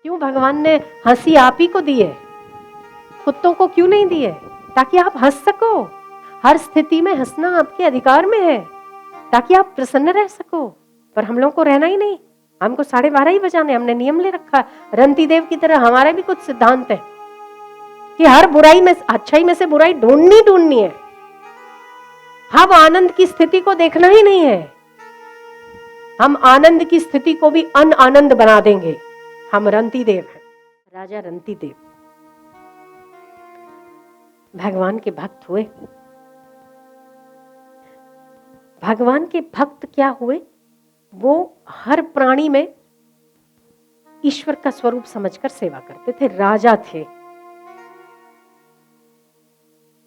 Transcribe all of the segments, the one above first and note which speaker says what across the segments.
Speaker 1: क्यों भगवान ने हंसी आप ही को दी है, कुत्तों को क्यों नहीं दी है? ताकि आप हंस सको। हर स्थिति में हंसना आपके अधिकार में है, ताकि आप प्रसन्न रह सको। पर हम लोग को रहना ही नहीं, हमको 12:30 ही बजाने, हमने नियम ले रखा। रंती देव की तरह हमारे भी कुछ सिद्धांत है कि हर बुराई में, अच्छाई में से बुराई ढूंढनी है। हम आनंद की स्थिति को देखना ही नहीं है, हम आनंद की स्थिति को भी अनआनंद बना देंगे। हम रंती देव हैं, राजा रंती देव भगवान के भक्त हुए। भगवान के भक्त क्या हुए? वो हर प्राणी में ईश्वर का स्वरूप समझकर सेवा करते थे। राजा थे,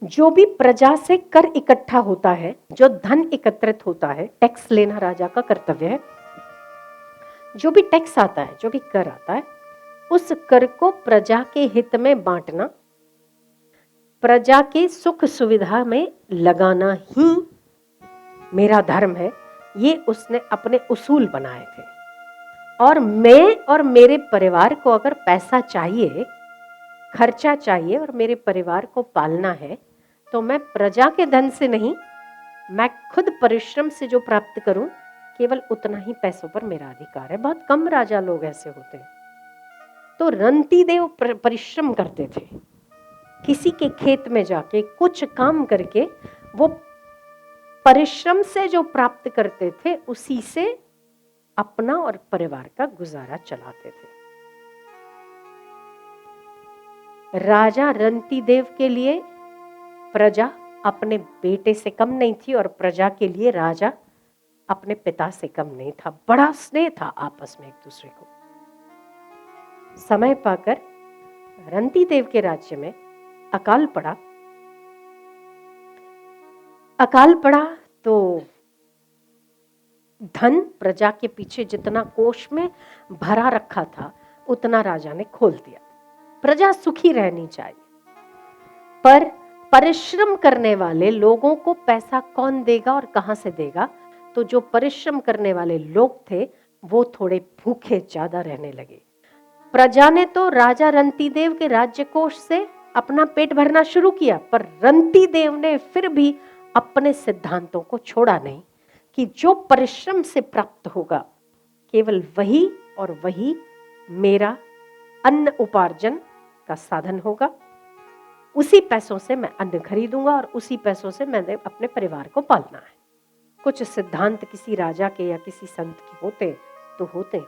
Speaker 1: जो भी प्रजा से कर इकट्ठा होता है, जो धन एकत्रित होता है, टैक्स लेना राजा का कर्तव्य है। जो भी टैक्स आता है, जो भी कर आता है, उस कर को प्रजा के हित में बांटना, प्रजा के सुख सुविधा में लगाना ही मेरा धर्म है। ये उसने अपने उसूल बनाए थे। और मैं और मेरे परिवार को अगर पैसा चाहिए, खर्चा चाहिए और मेरे परिवार को पालना है, तो मैं प्रजा के धन से नहीं, मैं खुद परिश्रम से जो प्राप्त करूं, केवल उतना ही पैसों पर मेरा अधिकार है। बहुत कम राजा लोग ऐसे होते हैं। तो रंती देव परिश्रम करते थे, किसी के खेत में जाके कुछ काम करके वो परिश्रम से जो प्राप्त करते थे, उसी से अपना और परिवार का गुजारा चलाते थे। राजा रंती देव के लिए प्रजा अपने बेटे से कम नहीं थी और प्रजा के लिए राजा अपने पिता से कम नहीं था। बड़ा स्नेह था आपस में एक दूसरे को। समय पाकर रंती देव के राज्य में अकाल पड़ा। अकाल पड़ा तो धन प्रजा के पीछे जितना कोष में भरा रखा था, उतना राजा ने खोल दिया। प्रजा सुखी रहनी चाहिए, पर परिश्रम करने वाले लोगों को पैसा कौन देगा और कहां से देगा? तो जो परिश्रम करने वाले लोग थे, वो थोड़े भूखे ज्यादा रहने लगे। प्रजा ने तो राजा रंती देव के राज्य कोष से अपना पेट भरना शुरू किया, पर रंती देव ने फिर भी अपने सिद्धांतों को छोड़ा नहीं कि जो परिश्रम से प्राप्त होगा, केवल वही और वही मेरा अन्न उपार्जन का साधन होगा। उसी पैसों से मैं अन्न खरीदूंगा और उसी पैसों से मैंने अपने परिवार को पालना है। कुछ सिद्धांत किसी राजा के या किसी संत के होते तो होते।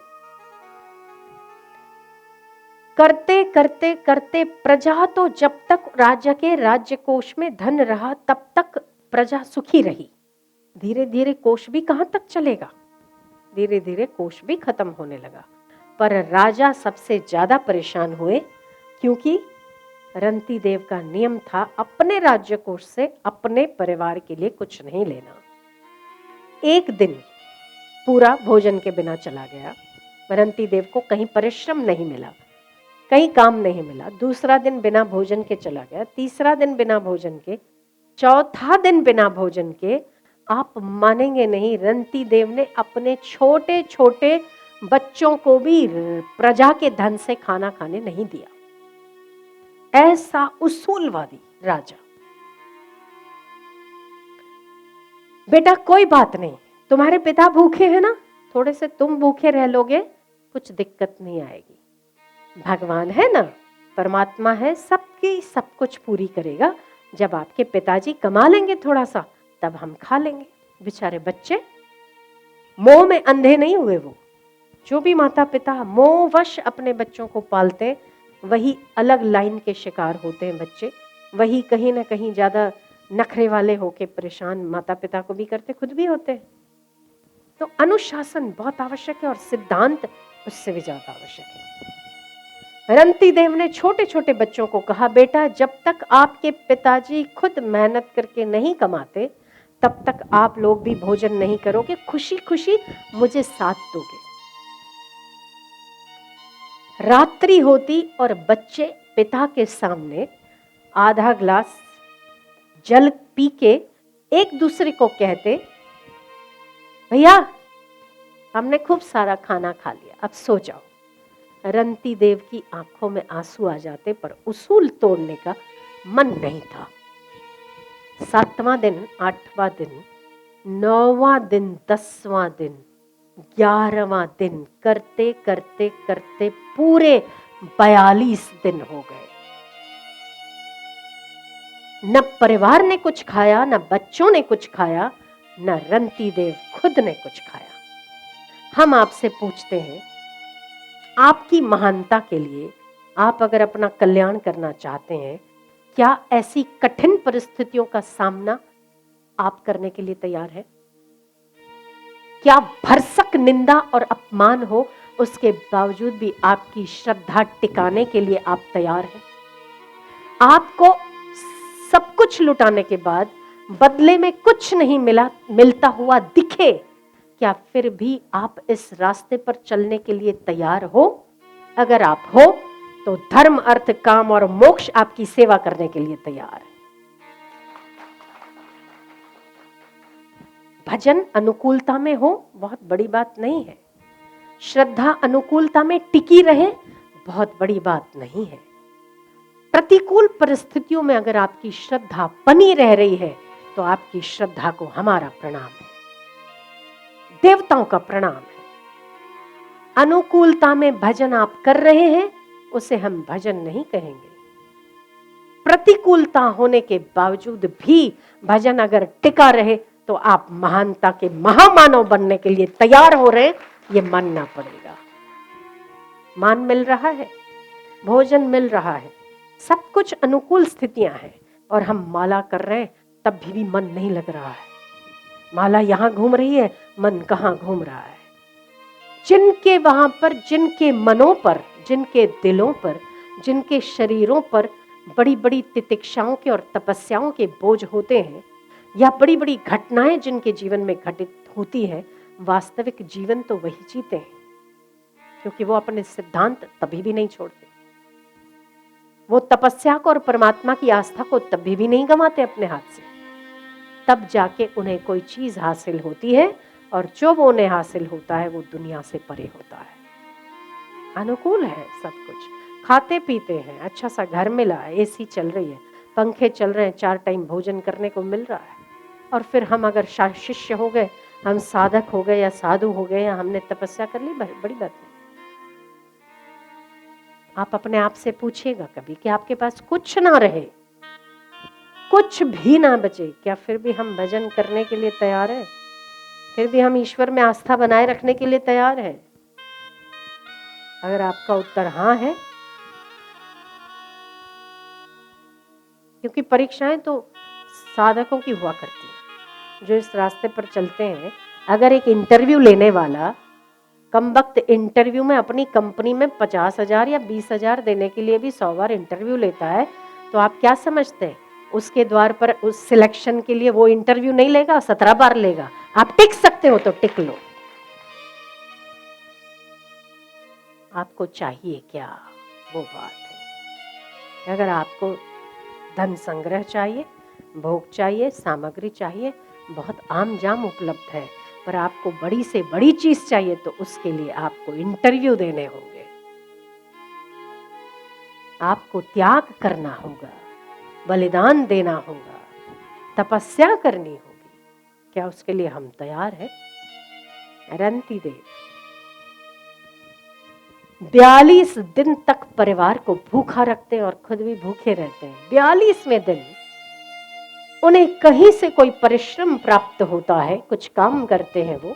Speaker 1: करते करते करते प्रजा तो जब तक राजा के राज्य कोष में धन रहा, तब तक प्रजा सुखी रही। धीरे धीरे कोष भी कहां तक चलेगा, धीरे धीरे कोष भी खत्म होने लगा। पर राजा सबसे ज्यादा परेशान हुए, क्योंकि रंती देव का नियम था अपने राज्य कोष से अपने परिवार के लिए कुछ नहीं लेना। एक दिन पूरा भोजन के बिना चला गया। रंती देव को कहीं परिश्रम नहीं मिला, कहीं काम नहीं मिला। दूसरा दिन बिना भोजन के चला गया, तीसरा दिन बिना भोजन के, चौथा दिन बिना भोजन के। आप मानेंगे नहीं, रंती देव ने अपने छोटे छोटे बच्चों को भी प्रजा के धन से खाना खाने नहीं दिया। ऐसा उसूलवादी राजा। बेटा कोई बात नहीं, तुम्हारे पिता भूखे हैं ना, थोड़े से तुम भूखे रह लोगे, कुछ दिक्कत नहीं आएगी। भगवान है ना, परमात्मा है, सबकी सब कुछ पूरी करेगा। जब आपके पिताजी कमा लेंगे थोड़ा सा, तब हम खा लेंगे। बेचारे बच्चे मोह में अंधे नहीं हुए। वो जो भी माता पिता मोहवश अपने बच्चों को पालते, वही अलग लाइन के शिकार होते हैं बच्चे। वही कहीं ना कहीं ज्यादा नखरे वाले होके परेशान माता पिता को भी करते, खुद भी होते हैं। तो अनुशासन बहुत आवश्यक है और सिद्धांत उससे भी ज्यादा आवश्यक है। रंती देव ने छोटे छोटे बच्चों को कहा, बेटा जब तक आपके पिताजी खुद मेहनत करके नहीं कमाते, तब तक आप लोग भी भोजन नहीं करोगे, खुशी खुशी मुझे साथ दोगे। रात्रि होती और बच्चे पिता के सामने आधा ग्लास जल पी के एक दूसरे को कहते, भैया हमने खूब सारा खाना खा लिया, अब सो जाओ। रंती देव की आंखों में आंसू आ जाते, पर उसूल तोड़ने का मन नहीं था। 7वां दिन, 8वां दिन, 9वां दिन, 10वां दिन, 11वां दिन, करते करते करते पूरे 42 दिन हो गए। न परिवार ने कुछ खाया, न बच्चों ने कुछ खाया, न रंती देव खुद ने कुछ खाया। हम आपसे पूछते हैं, आपकी महानता के लिए, आप अगर अपना कल्याण करना चाहते हैं, क्या ऐसी कठिन परिस्थितियों का सामना आप करने के लिए तैयार है? क्या भरसक निंदा और अपमान हो, उसके बावजूद भी आपकी श्रद्धा टिकाने के लिए आप तैयार हैं? आपको सब कुछ लुटाने के बाद बदले में कुछ नहीं मिलता हुआ दिखे, क्या फिर भी आप इस रास्ते पर चलने के लिए तैयार हो? अगर आप हो तो धर्म, अर्थ, काम और मोक्ष आपकी सेवा करने के लिए तैयार है। भजन अनुकूलता में हो, बहुत बड़ी बात नहीं है। श्रद्धा अनुकूलता में टिकी रहे, बहुत बड़ी बात नहीं है। प्रतिकूल परिस्थितियों में अगर आपकी श्रद्धा बनी रह रही है, तो आपकी श्रद्धा को हमारा प्रणाम है, देवताओं का प्रणाम है। अनुकूलता में भजन आप कर रहे हैं, उसे हम भजन नहीं कहेंगे। प्रतिकूलता होने के बावजूद भी भजन अगर टिका रहे, तो आप महानता के महामानव बनने के लिए तैयार हो रहे हैं, ये मानना पड़ेगा। मान मिल रहा है, भोजन मिल रहा है, सब कुछ अनुकूल स्थितियां हैं, और हम माला कर रहे हैं, तब भी मन नहीं लग रहा है। माला यहां घूम रही है, मन कहां घूम रहा है। जिनके वहां पर, जिनके मनों पर, जिनके दिलों पर, जिनके शरीरों पर बड़ी बड़ी तितिक्षाओं के और तपस्याओं के बोझ होते हैं, या बड़ी बड़ी घटनाएं जिनके जीवन में घटित होती है, वास्तविक जीवन तो वही जीते हैं, क्योंकि वो अपने सिद्धांत तभी भी नहीं छोड़ते। वो तपस्या को और परमात्मा की आस्था को तभी भी नहीं गंवाते अपने हाथ से। तब जाके उन्हें कोई चीज हासिल होती है, और जो वो उन्हें हासिल होता है वो दुनिया से परे होता है। अनुकूल है सब कुछ, खाते पीते हैं, अच्छा सा घर मिला है, एसी चल रही है, पंखे चल रहे हैं, 4 टाइम भोजन करने को मिल रहा है, और फिर हम अगर शिष्य हो गए, हम साधक हो गए या साधु हो गए, या हमने तपस्या कर ली, बड़ी बात नहीं। आप अपने आप से पूछिएगा कभी कि आपके पास कुछ ना रहे, कुछ भी ना बचे, क्या फिर भी हम भजन करने के लिए तैयार हैं? फिर भी हम ईश्वर में आस्था बनाए रखने के लिए तैयार हैं? अगर आपका उत्तर हाँ है, क्योंकि परीक्षाएं तो साधकों की हुआ करती हैं, जो इस रास्ते पर चलते हैं। अगर एक इंटरव्यू लेने वाला कमबख्त इंटरव्यू में अपनी कंपनी में 50,000 या 20,000 देने के लिए भी 100 बार इंटरव्यू लेता है, तो आप क्या समझते हैं उसके द्वार पर उस सिलेक्शन के लिए वो इंटरव्यू नहीं लेगा, 17 बार लेगा? आप टिक सकते हो तो टिक लो। आपको चाहिए क्या, वो बात है। अगर आपको धन संग्रह चाहिए, भोग चाहिए, सामग्री चाहिए, बहुत आम जाम उपलब्ध है, पर आपको बड़ी से बड़ी चीज चाहिए, तो उसके लिए आपको इंटरव्यू देने होंगे, आपको त्याग करना होगा, बलिदान देना होगा, तपस्या करनी होगी। क्या उसके लिए हम तैयार हैं? रंती देव 42 दिन तक परिवार को भूखा रखते हैं और खुद भी भूखे रहते हैं। 42वें दिन उन्हें कहीं से कोई परिश्रम प्राप्त होता है, कुछ काम करते हैं, वो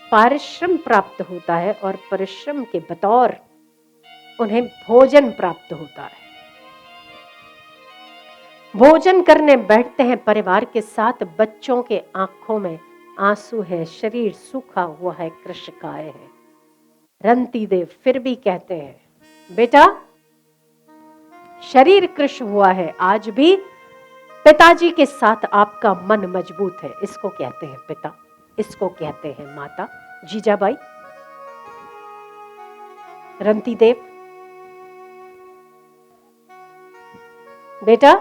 Speaker 1: पारिश्रम प्राप्त होता है, और परिश्रम के बतौर उन्हें भोजन प्राप्त होता है। भोजन करने बैठते हैं परिवार के साथ, बच्चों के आंखों में आंसू है, शरीर सूखा हुआ है, कृशकाय है। रंती देव फिर भी कहते हैं, बेटा शरीर कृश हुआ है, आज भी पिताजी के साथ आपका मन मजबूत है। इसको कहते हैं पिता, इसको कहते हैं माता। जीजाबाई, रंती देव, बेटा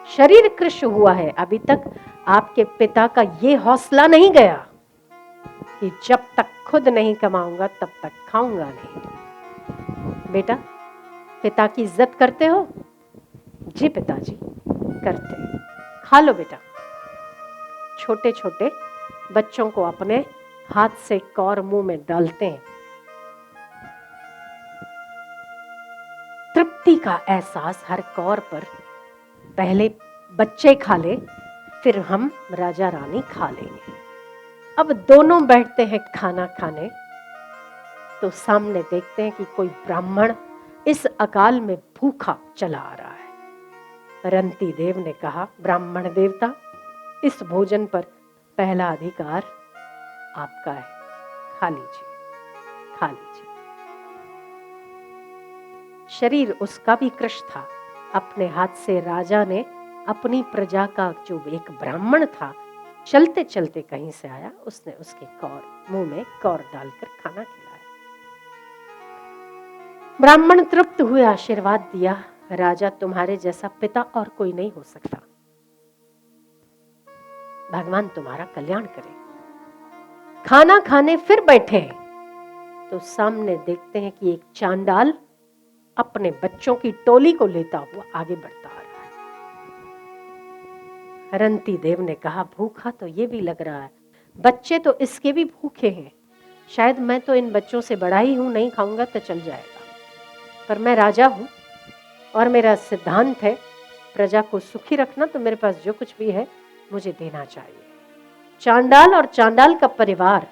Speaker 1: शरीर कृश हुआ है, अभी तक आपके पिता का ये हौसला नहीं गया कि जब तक खुद नहीं कमाऊंगा तब तक खाऊंगा नहीं। बेटा पिता की इज्जत करते हो? जी पिताजी करते हैं। खा लो बेटा। छोटे छोटे बच्चों को अपने हाथ से कौर मुंह में डालते हैं। तृप्ति का एहसास हर कौर पर पहले बच्चे खा ले, फिर हम राजा रानी खा लेंगे। अब दोनों बैठते हैं खाना खाने, तो सामने देखते हैं कि कोई ब्राह्मण इस अकाल में भूखा चला आ रहा है। रंती देव ने कहा, ब्राह्मण देवता, इस भोजन पर पहला अधिकार आपका है, खा लीजिए, खा लीजिए। शरीर उसका भी कृश था। अपने हाथ से राजा ने अपनी प्रजा का जो एक ब्राह्मण था, चलते चलते कहीं से आया, उसने उसके कौर मुंह में कौर डालकर खाना खिलाया। ब्राह्मण तृप्त हुए, आशीर्वाद दिया, राजा तुम्हारे जैसा पिता और कोई नहीं हो सकता, भगवान तुम्हारा कल्याण करे। खाना खाने फिर बैठे तो सामने देखते हैं कि एक चांडाल अपने बच्चों की टोली को लेता हुआ आगे बढ़ता आ रहा है। रंती देव ने कहा, भूखा तो ये भी लग रहा है, बच्चे तो इसके भी भूखे हैं, शायद मैं तो इन बच्चों से बड़ा ही हूं, नहीं खाऊंगा तो चल जाएगा, पर मैं राजा हूं और मेरा सिद्धांत है प्रजा को सुखी रखना, तो मेरे पास जो कुछ भी है मुझे देना चाहिए। चांडाल और चांडाल का परिवार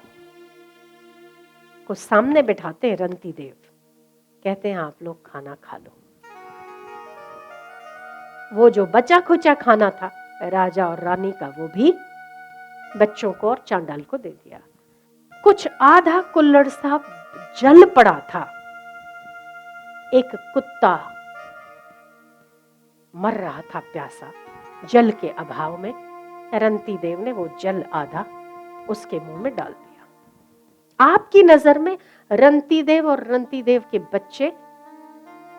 Speaker 1: को सामने बिठाते हैं रंती देव, कहते हैं आप लोग खाना खा लो। वो जो बचा खुचा खाना था राजा और रानी का, वो भी बच्चों को और चांडाल को दे दिया। कुछ आधा कुल्हड़ सा जल पड़ा था, एक कुत्ता मर रहा था प्यासा, जल के अभाव में रंती देव ने वो जल आधा उसके मुंह में डाल दिया। आपकी नजर में रंती देव और रंती देव के बच्चे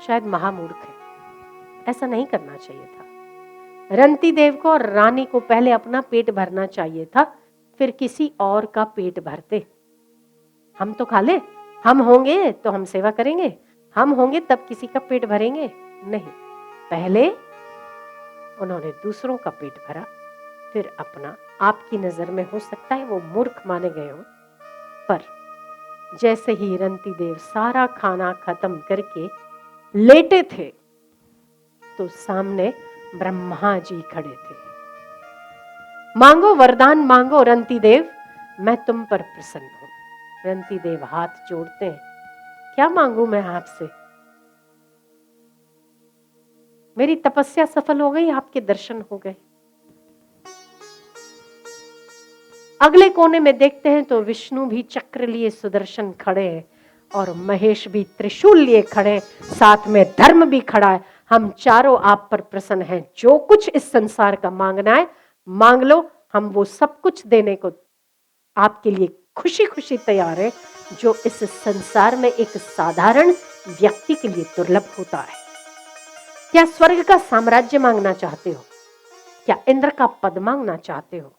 Speaker 1: शायद महामूर्ख हैं, ऐसा नहीं करना चाहिए था। रंती देव को और रानी को पहले अपना पेट भरना चाहिए था, फिर किसी और का पेट भरते। हम तो खा ले, हम होंगे तो हम सेवा करेंगे, हम होंगे तब किसी का पेट भरेंगे, नहीं, पहले उन्होंने दूसरों का पेट भरा, फिर अपना। आपकी नजर में हो सकता है वो मूर्ख माने गए हो, पर जैसे ही रंती देव सारा खाना खत्म करके लेटे थे तो सामने ब्रह्मा जी खड़े थे। मांगो वरदान मांगो रंती देव, मैं तुम पर प्रसन्न हूं। रंती देव हाथ जोड़ते हैं, क्या मांगू मैं आपसे? मेरी तपस्या सफल हो गई, आपके दर्शन हो गए। अगले कोने में देखते हैं तो विष्णु भी चक्र लिए सुदर्शन खड़े हैं और महेश भी त्रिशूल लिए खड़े, साथ में धर्म भी खड़ा है। हम चारों आप पर प्रसन्न हैं, जो कुछ इस संसार का मांगना है मांग लो, हम वो सब कुछ देने को आपके लिए खुशी खुशी तैयार है, जो इस संसार में एक साधारण व्यक्ति के लिए दुर्लभ होता है। क्या स्वर्ग का साम्राज्य मांगना चाहते हो? क्या इंद्र का पद मांगना चाहते हो?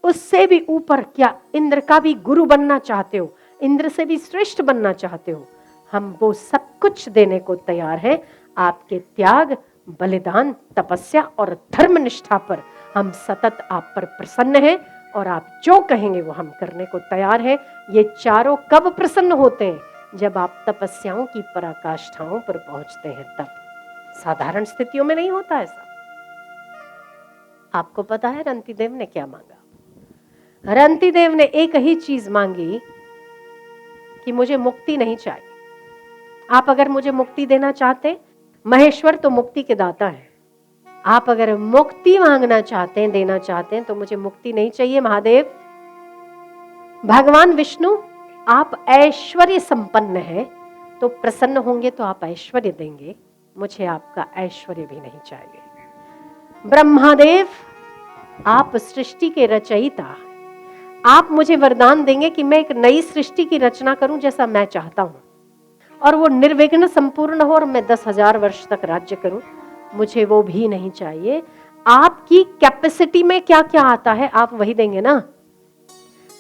Speaker 1: उससे भी ऊपर क्या इंद्र का भी गुरु बनना चाहते हो? इंद्र से भी श्रेष्ठ बनना चाहते हो? हम वो सब कुछ देने को तैयार हैं। आपके त्याग, बलिदान, तपस्या और धर्म निष्ठा पर हम सतत आप पर प्रसन्न हैं और आप जो कहेंगे वो हम करने को तैयार हैं। ये चारों कब प्रसन्न होते हैं? जब आप तपस्याओं की पराकाष्ठाओं पर पहुंचते हैं, तब। साधारण स्थितियों में नहीं होता ऐसा। आपको पता है रंती देव ने क्या मांगा? रंती देव ने एक ही चीज मांगी कि मुझे मुक्ति नहीं चाहिए। आप अगर मुझे मुक्ति देना चाहते, महेश्वर तो मुक्ति के दाता है, आप अगर मुक्ति मांगना चाहते हैं, देना चाहते हैं, तो मुझे मुक्ति नहीं चाहिए महादेव। भगवान विष्णु, आप ऐश्वर्य संपन्न हैं, तो प्रसन्न होंगे तो आप ऐश्वर्य देंगे, मुझे आपका ऐश्वर्य भी नहीं चाहिए। ब्रह्मादेव, आप सृष्टि के रचयिता, आप मुझे वरदान देंगे कि मैं एक नई सृष्टि की रचना करूं जैसा मैं चाहता हूं, और वो निर्विघ्न संपूर्ण हो और मैं 10,000 वर्ष तक राज्य करूं, मुझे वो भी नहीं चाहिए। आपकी कैपेसिटी में क्या क्या आता है आप वही देंगे ना।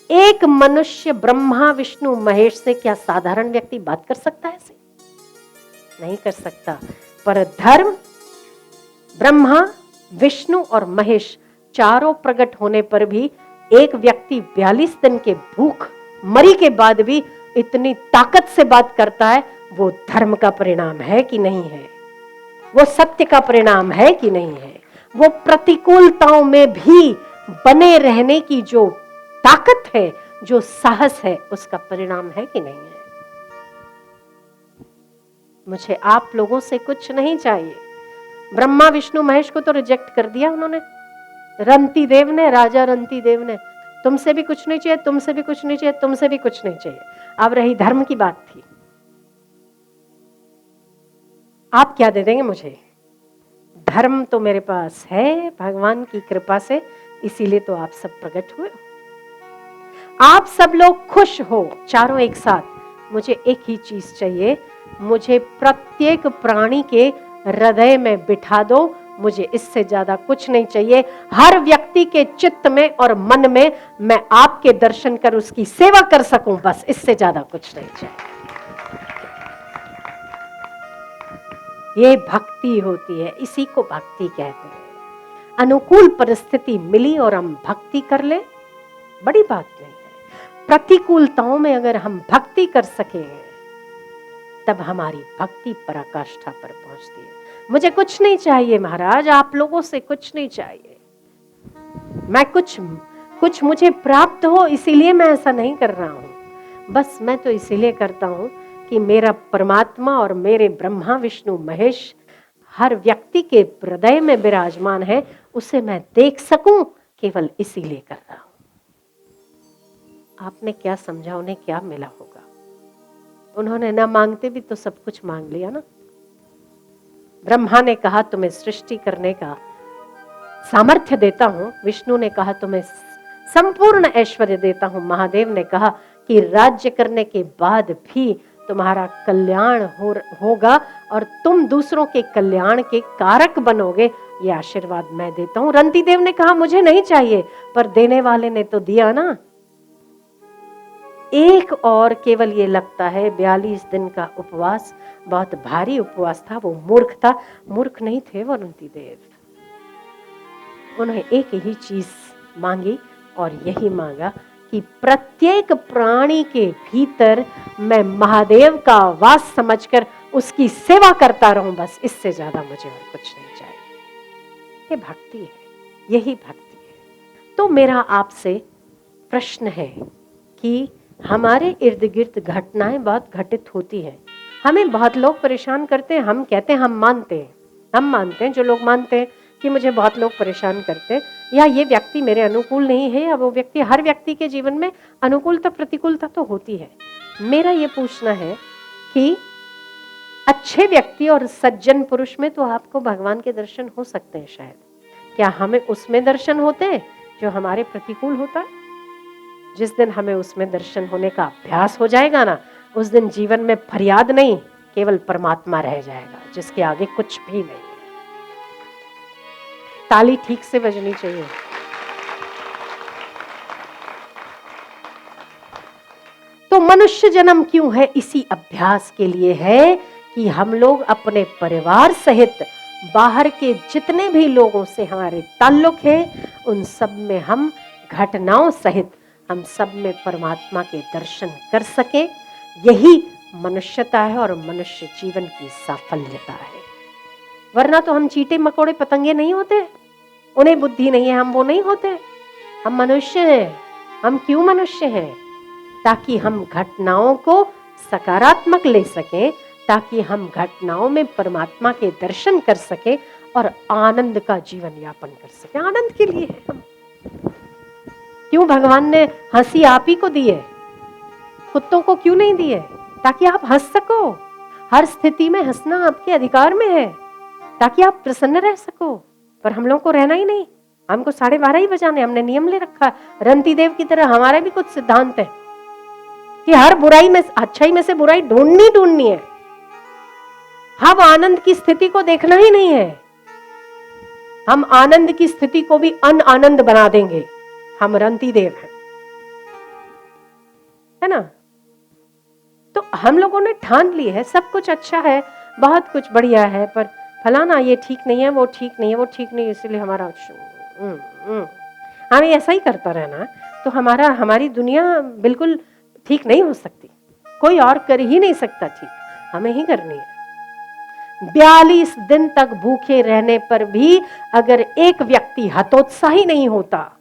Speaker 1: एक मनुष्य ब्रह्मा विष्णु महेश से क्या साधारण व्यक्ति बात कर सकता है ऐसे? नहीं कर सकता। पर धर्म, ब्रह्मा, विष्णु और महेश चारों प्रकट होने पर भी एक व्यक्ति 42 दिन के भूख मरी के बाद भी इतनी ताकत से बात करता है, वो धर्म का परिणाम है कि नहीं है? वो सत्य का परिणाम है कि नहीं है? वो प्रतिकूलताओं में भी बने रहने की जो ताकत है, जो साहस है, उसका परिणाम है कि नहीं है? मुझे आप लोगों से कुछ नहीं चाहिए। ब्रह्मा विष्णु महेश को तो रिजेक्ट कर दिया उन्होंने, रंती देव ने, राजा रंती देव ने। तुमसे भी कुछ नहीं चाहिए, तुमसे भी कुछ नहीं चाहिए, तुमसे भी कुछ नहीं चाहिए। अब रही धर्म की बात थी, आप क्या दे देंगे मुझे? धर्म तो मेरे पास है भगवान की कृपा से, इसीलिए तो आप सब प्रकट हुए। आप सब लोग खुश हो चारों एक साथ। मुझे एक ही चीज चाहिए, मुझे प्रत्येक प्राणी के हृदय में बिठा दो, मुझे इससे ज्यादा कुछ नहीं चाहिए। हर व्यक्ति के चित्त में और मन में मैं आपके दर्शन कर उसकी सेवा कर सकूं, बस इससे ज्यादा कुछ नहीं चाहिए। ये भक्ति होती है, इसी को भक्ति कहते हैं। अनुकूल परिस्थिति मिली और हम भक्ति कर ले, बड़ी बात नहीं है। प्रतिकूलताओं में अगर हम भक्ति कर सके तब हमारी भक्ति पराकाष्ठा पर पहुंचती है। मुझे कुछ नहीं चाहिए महाराज, आप लोगों से कुछ नहीं चाहिए। मैं कुछ मुझे प्राप्त हो इसीलिए मैं ऐसा नहीं कर रहा हूं। बस मैं तो इसीलिए करता हूं कि मेरा परमात्मा और मेरे ब्रह्मा विष्णु महेश हर व्यक्ति के हृदय में विराजमान है, उसे मैं देख सकूं, केवल इसीलिए कर रहा हूं। आपने क्या समझा, उन्हें क्या मिला होगा? उन्होंने ना मांगते भी तो सब कुछ मांग लिया ना। ब्रह्मा ने कहा तुम्हें सृष्टि करने का सामर्थ्य देता हूं, विष्णु ने कहा तुम्हें संपूर्ण ऐश्वर्य देता हूं, महादेव ने कहा कि राज्य करने के बाद भी तुम्हारा कल्याण होगा और तुम दूसरों के कल्याण के कारक बनोगे, ये आशीर्वाद मैं देता हूं। रंती देव ने कहा मुझे नहीं चाहिए, पर देने वाले ने तो दिया ना। एक और केवल ये लगता है 42 दिन का उपवास बहुत भारी उपवास था, वो मूर्ख था। मूर्ख नहीं थे वो रंती देव, उन्होंने एक ही चीज मांगी और यही मांगा कि प्रत्येक प्राणी के भीतर मैं महादेव का वास समझकर उसकी सेवा करता रहूं, बस इससे ज्यादा मुझे और कुछ नहीं चाहिए। ये भक्ति है, यही भक्ति है। तो मेरा आपसे प्रश्न है कि हमारे इर्द गिर्द घटनाएं बहुत घटित होती हैं, हमें बहुत लोग परेशान करते हैं। हम कहते हैं हम मानते हैं, जो लोग मानते हैं कि मुझे बहुत लोग परेशान करते हैं या ये व्यक्ति मेरे अनुकूल नहीं है या वो व्यक्ति, हर व्यक्ति के जीवन में अनुकूलता प्रतिकूलता तो होती है। मेरा ये पूछना है कि अच्छे व्यक्ति और सज्जन पुरुष में तो आपको भगवान के दर्शन हो सकते हैं शायद, क्या हमें उसमें दर्शन होते हैं जो हमारे प्रतिकूल होता है? जिस दिन हमें उसमें दर्शन होने का अभ्यास हो जाएगा ना, उस दिन जीवन में फरियाद नहीं, केवल परमात्मा रह जाएगा, जिसके आगे कुछ भी नहीं है। ताली ठीक से बजनी चाहिए। तो मनुष्य जन्म क्यों है? इसी अभ्यास के लिए है कि हम लोग अपने परिवार सहित बाहर के जितने भी लोगों से हमारे ताल्लुक है, उन सब में हम घटनाओं सहित हम सब में परमात्मा के दर्शन कर सके। यही मनुष्यता है और मनुष्य जीवन की साफल्यता है। वरना तो हम चींटे मकोड़े पतंगे नहीं होते, उन्हें बुद्धि नहीं है, हम वो नहीं होते। हम मनुष्य हैं। हम क्यों मनुष्य हैं? ताकि हम घटनाओं को सकारात्मक ले सकें, ताकि हम घटनाओं में परमात्मा के दर्शन कर सकें और आनंद का जीवन यापन कर सकें। आनंद के लिए है हम। क्यों भगवान ने हंसी आप ही को दी है, कुत्तों को क्यों नहीं दी है? ताकि आप हंस सको। हर स्थिति में हंसना आपके अधिकार में है, ताकि आप प्रसन्न रह सको। पर हम लोगों को रहना ही नहीं, हमको 12:30 ही बजाने, हमने नियम ले रखा। रंती देव की तरह हमारे भी कुछ सिद्धांत है कि हर बुराई में अच्छाई में से बुराई ढूंढनी है। हम आनंद की स्थिति को देखना ही नहीं है, हम आनंद की स्थिति को भी अनआनंद बना देंगे। हम रंती देव हैं, है ना? तो हम लोगों ने ठान ली है सब कुछ अच्छा है, बहुत कुछ बढ़िया है, पर फलाना ये ठीक नहीं है, वो ठीक नहीं है, वो ठीक नहीं है, इसलिए हमारा हमें ऐसा ही करता रहना, तो हमारी दुनिया बिल्कुल ठीक नहीं हो सकती। कोई और कर ही नहीं सकता ठीक, हमें ही करनी है। 42 दिन तक भूखे रहने पर भी अगर एक व्यक्ति हतोत्साही नहीं होता,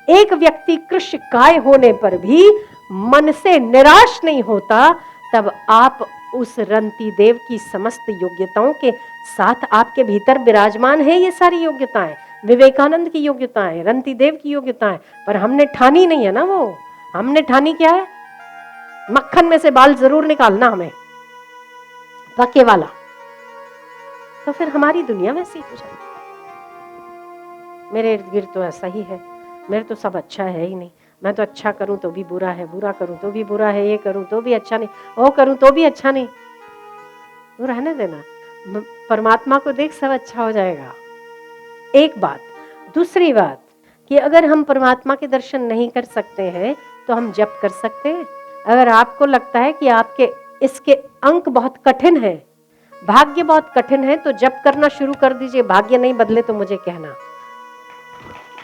Speaker 1: एक व्यक्ति कृष्ण काय होने पर भी मन से निराश नहीं होता, तब आप उस रंती देव की समस्त योग्यताओं के साथ आपके भीतर विराजमान है। ये सारी योग्यताएं विवेकानंद की योग्यताएं, रंती देव की योग्यताएं, पर हमने ठानी नहीं है ना। वो हमने ठानी क्या है? मक्खन में से बाल जरूर निकालना हमें, पके वाला, तो फिर हमारी दुनिया वैसी हो जाती। मेरे इर्द गिर्द तो ऐसा ही है, मेरे तो सब अच्छा है ही नहीं, मैं तो अच्छा करूं तो भी बुरा है, बुरा करूं तो भी बुरा है, ये करूं तो भी अच्छा नहीं, वो करूं तो भी अच्छा नहीं। वो रहने देना, परमात्मा को देख सब अच्छा हो जाएगा। एक बात। दूसरी बात कि अगर हम परमात्मा के दर्शन नहीं कर सकते हैं तो हम जप कर सकते हैं। अगर आपको लगता है कि आपके इसके अंक बहुत कठिन है, भाग्य बहुत कठिन है, तो जप करना शुरू कर दीजिए। भाग्य नहीं बदले तो मुझे कहना,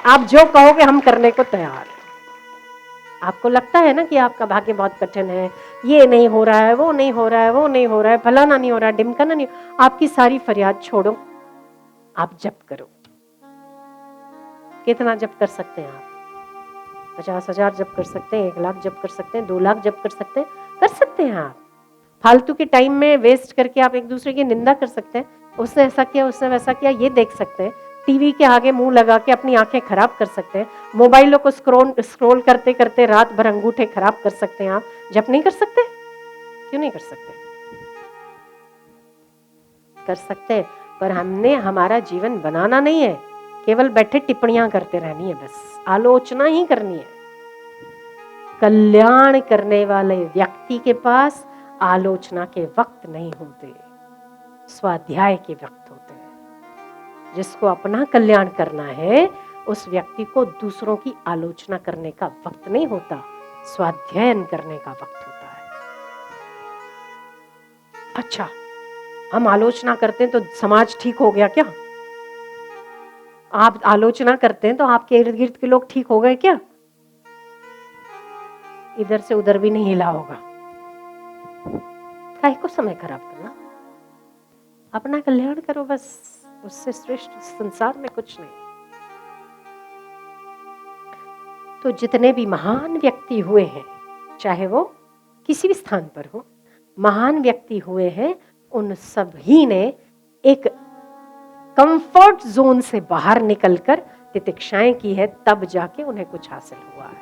Speaker 1: आप जो कहोगे हम करने को तैयार हैं। आपको लगता है ना कि आपका भाग्य बहुत कठिन है, ये नहीं हो रहा है, वो नहीं हो रहा है, वो नहीं हो रहा है, फलाना नहीं हो रहा है, ढिमकाना नहीं, आपकी सारी फरियाद छोड़ो, आप जप करो। कितना जप कर सकते हैं आप? 50,000 जप कर सकते हैं, 1 लाख जप कर सकते हैं, 2 लाख जप कर सकते हैं आप। फालतू के टाइम में वेस्ट करके आप एक दूसरे की निंदा कर सकते हैं, उसने ऐसा किया, उसने वैसा किया, ये देख सकते हैं। टीवी के आगे मुंह लगा के अपनी आंखें खराब कर सकते हैं। मोबाइलों को स्क्रॉल करते करते रात भर अंगूठे खराब कर सकते हैं आप। जप नहीं कर सकते? क्यों नहीं कर सकते? कर सकते हैं, पर हमने हमारा जीवन बनाना नहीं है, केवल बैठे टिप्पणियां करते रहनी है, बस आलोचना ही करनी है। कल्याण करने वाले व्यक्ति के पास आलोचना के वक्त नहीं होते, स्वाध्याय के वक्त होते हैं। जिसको अपना कल्याण करना है उस व्यक्ति को दूसरों की आलोचना करने का वक्त नहीं होता, स्वाध्यायन करने का वक्त होता है। अच्छा, हम आलोचना करते हैं तो समाज ठीक हो गया क्या? आप आलोचना करते हैं तो आपके इर्द गिर्द के लोग ठीक हो गए क्या? इधर से उधर भी नहीं हिला होगा। काहे को समय खराब करना, अपना कल्याण करो बस, उससे श्रेष्ठ संसार में कुछ नहीं। तो जितने भी महान व्यक्ति हुए हैं, चाहे वो किसी भी स्थान पर हो, महान व्यक्ति हुए हैं, उन सभी ने एक कंफर्ट जोन से बाहर निकलकर तितिक्षाएं की है, तब जाके उन्हें कुछ हासिल हुआ है।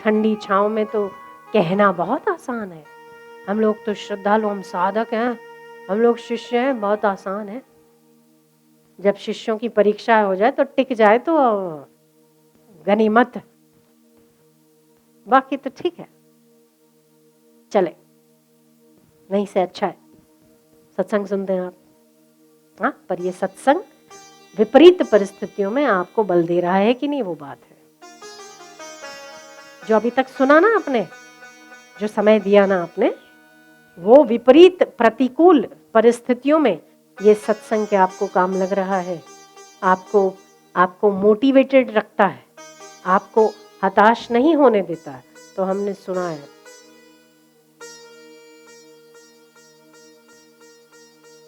Speaker 1: ठंडी छांव में तो कहना बहुत आसान है, हम लोग तो श्रद्धालु, हम साधक हैं, हम लोग शिष्य हैं, बहुत आसान है। जब शिष्यों की परीक्षा हो जाए तो टिक जाए तो गनीमत, बाकी तो ठीक है, चले, नहीं से अच्छा है। सत्संग सुनते हैं आप, हाँ, पर ये सत्संग विपरीत परिस्थितियों में आपको बल दे रहा है कि नहीं, वो बात है। जो अभी तक सुना ना आपने, जो समय दिया ना आपने, वो विपरीत प्रतिकूल परिस्थितियों में ये सत्संग के आपको काम लग रहा है, आपको मोटिवेटेड रखता है, आपको हताश नहीं होने देता है, तो हमने सुना है।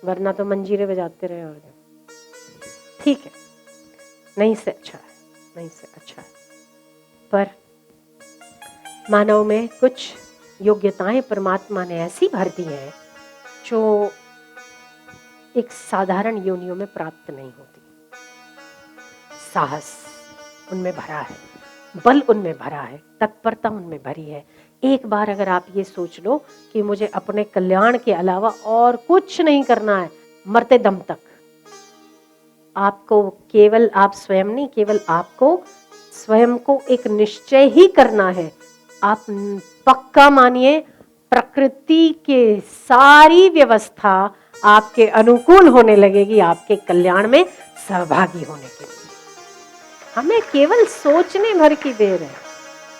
Speaker 1: वरना तो मंजीरे बजाते रहे और ठीक है, नहीं से अच्छा है, नहीं से अच्छा है। पर मानव में कुछ योग्यताएं परमात्मा ने ऐसी भर दी हैं जो एक साधारण योनियों में प्राप्त नहीं होती। साहस उनमें भरा है, बल उनमें भरा है, तत्परता उनमें भरी है। एक बार अगर आप ये सोच लो कि मुझे अपने कल्याण के अलावा और कुछ नहीं करना है मरते दम तक, आपको केवल, आप स्वयं नहीं, केवल आपको स्वयं को एक निश्चय ही करना है। आप पक्का मानिए, प्रकृति के सारी व्यवस्था आपके अनुकूल होने लगेगी, आपके कल्याण में सहभागी होने के लिए। हमें केवल सोचने भर की देर है,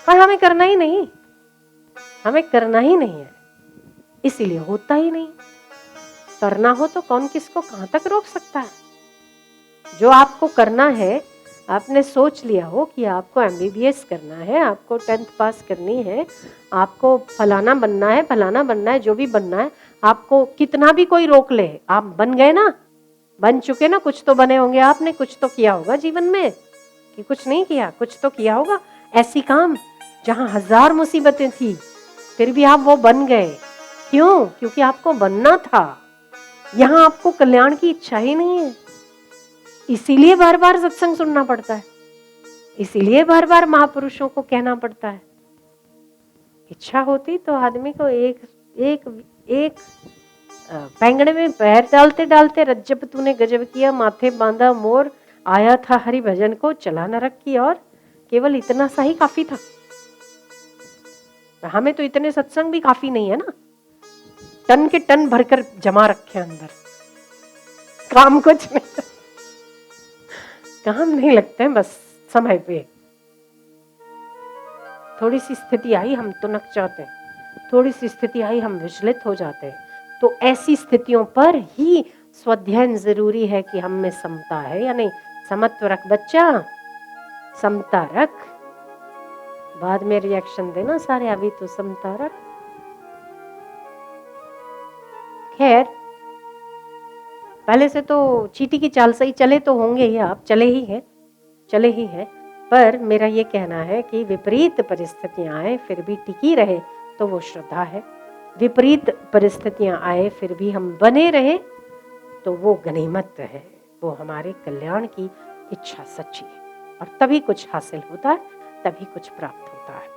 Speaker 1: पर हमें करना ही नहीं, हमें करना ही नहीं है, इसीलिए होता ही नहीं। करना हो तो कौन किसको कहाँ तक रोक सकता है। जो आपको करना है, आपने सोच लिया हो कि आपको एमबीबीएस करना है, आपको 10th पास करनी है, आपको फलाना बनना है, फलाना बनना है, जो भी बनना है, आपको कितना भी कोई रोक ले, आप बन गए ना, बन चुके ना, कुछ तो बने होंगे आपने, कुछ तो किया होगा जीवन में, कि कुछ नहीं किया, कुछ तो किया होगा। ऐसी काम जहां 1000 मुसीबतें थी फिर भी आप वो बन गए। क्यों? क्योंकि आपको बनना था। यहाँ आपको कल्याण की इच्छा ही नहीं है, इसीलिए बार बार सत्संग सुनना पड़ता है, इसीलिए बार बार महापुरुषों को कहना पड़ता है। इच्छा होती तो आदमी को एक एक एक पैंगड़े में पैर डालते डालते रज्जब तूने गजब किया, माथे बांधा मोर, आया था हरि भजन को, चला नरक की और, केवल इतना सा ही काफी था। हमें तो इतने सत्संग भी काफी नहीं है ना, टन के टन भरकर जमा रखे अंदर, काम कुछ नहीं, काम नहीं लगते हैं बस समय पे। थोड़ी सी स्थिति आई हम तुनक जाते हैं, थोड़ी सी स्थिति आई हम विचलित हो जाते हैं। तो ऐसी स्थितियों पर ही स्वाध्याय जरूरी है कि हम में समता है या नहीं। समत्व रख बच्चा, समता रख, बाद में रिएक्शन देना सारे, अभी तो समता रख। खैर, पहले से तो चींटी की चाल सही चले तो होंगे ही आप, चले ही हैं, चले ही हैं। पर मेरा ये कहना है कि विपरीत परिस्थितियां आए फिर भी टिकी रहे तो वो श्रद्धा है, विपरीत परिस्थितियां आए फिर भी हम बने रहे तो वो गनीमत है, वो हमारे कल्याण की इच्छा सच्ची है। और तभी कुछ हासिल होता है, तभी कुछ प्राप्त होता है।